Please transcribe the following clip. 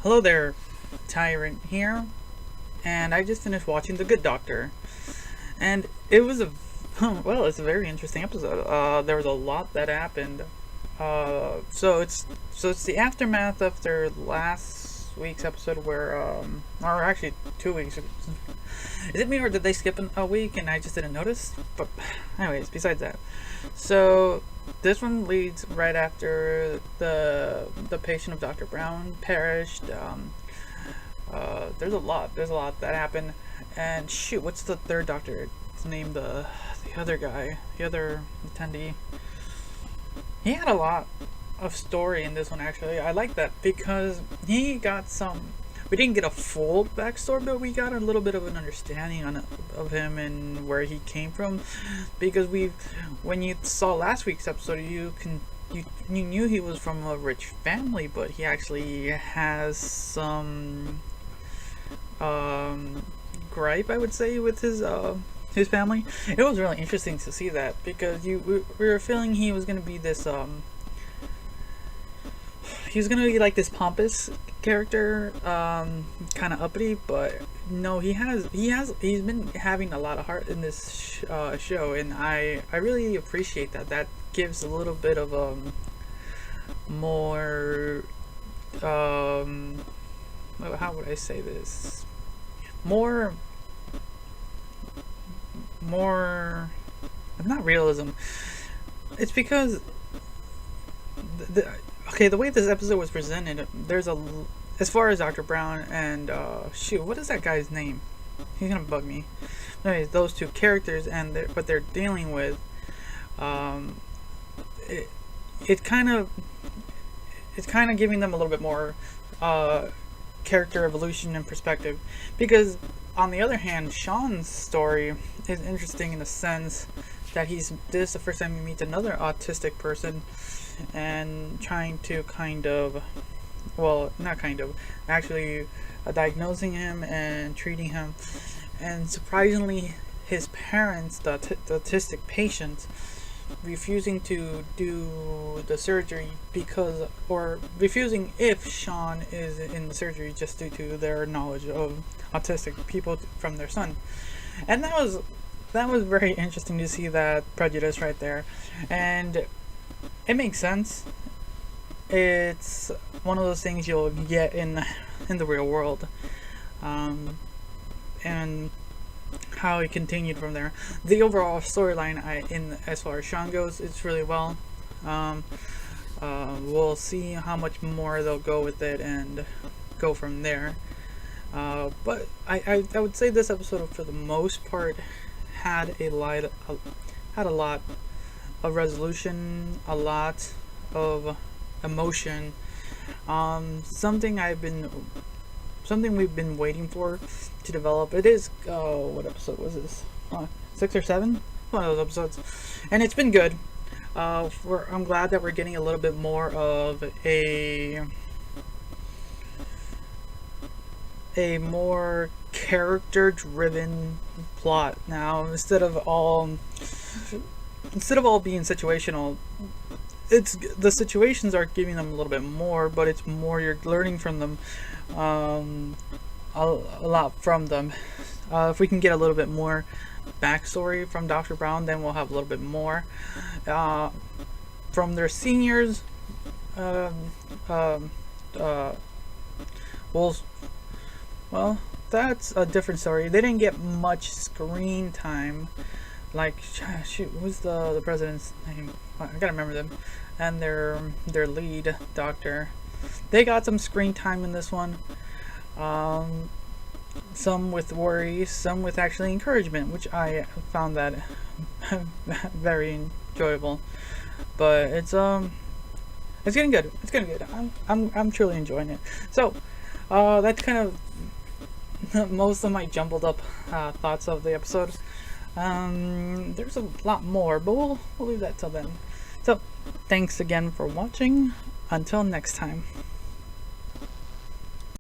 Hello there, Tyrant here, and I just finished watching The Good Doctor, and it was a well, it's a very interesting episode. There was a lot that happened. So it's the aftermath after last week's episode, where or actually 2 weeks. Is it me or did they skip a week and I just didn't notice? But anyways, besides that, so this one leads right after the patient of Dr. Brown perished. There's a lot that happened, and shoot, what's the third doctor? It's named the other guy, the other attendee. He had a lot of story in this one. Actually, I like that because he got some. We didn't get a full backstory, but we got a little bit of an understanding of him and where he came from. Because when you saw last week's episode, you knew he was from a rich family, but he actually has some gripe, I would say, with his family. It was really interesting to see that because we were feeling he was gonna be this he was gonna be like this pompous character, kind of uppity, but no, he's been having a lot of heart in this show, and I really appreciate that. That gives a little bit of more how would I say this, more more not realism. It's because the way this episode was presented, as far as Dr. Brown and shoot, what is that guy's name? He's gonna bug me. Anyways, those two characters and what they're dealing with, it, it kind of it's kind of giving them a little bit more character evolution and perspective. Because on the other hand, Sean's story is interesting in the sense that this is the first time he meets another autistic person, and trying to actually diagnosing him and treating him. And surprisingly, his parents, the autistic patient, refusing to do the surgery or refusing if Sean is in the surgery just due to their knowledge of autistic people from their son. And that was very interesting to see that prejudice right there. And it makes sense. It's one of those things you'll get in the real world. And how it continued from there. The overall storyline, as far as Sean goes, it's really well. We'll see how much more they'll go with it and go from there. But I would say this episode, for the most part, had a lot of resolution, a lot of emotion. Something we've been waiting for to develop. It is, what episode was this? 6 or 7? One of those episodes. And it's been good. I'm glad that we're getting a little bit more of a more character-driven plot now, instead of all being situational. The situations are giving them a little bit more, but it's more you're learning from them, a lot from them. If we can get a little bit more backstory from Dr. Brown, then we'll have a little bit more from their seniors. Well, that's a different story. They didn't get much screen time. Like, shoot, who's the president's name? I gotta remember them. And their lead doctor. They got some screen time in this one. Some with worry, some with actually encouragement, which I found that very enjoyable. But it's getting good. It's getting good. I'm truly enjoying it. So, that's kind of most of my jumbled up thoughts of the episode. There's a lot more, but we'll leave that till then. So, thanks again for watching. Until next time.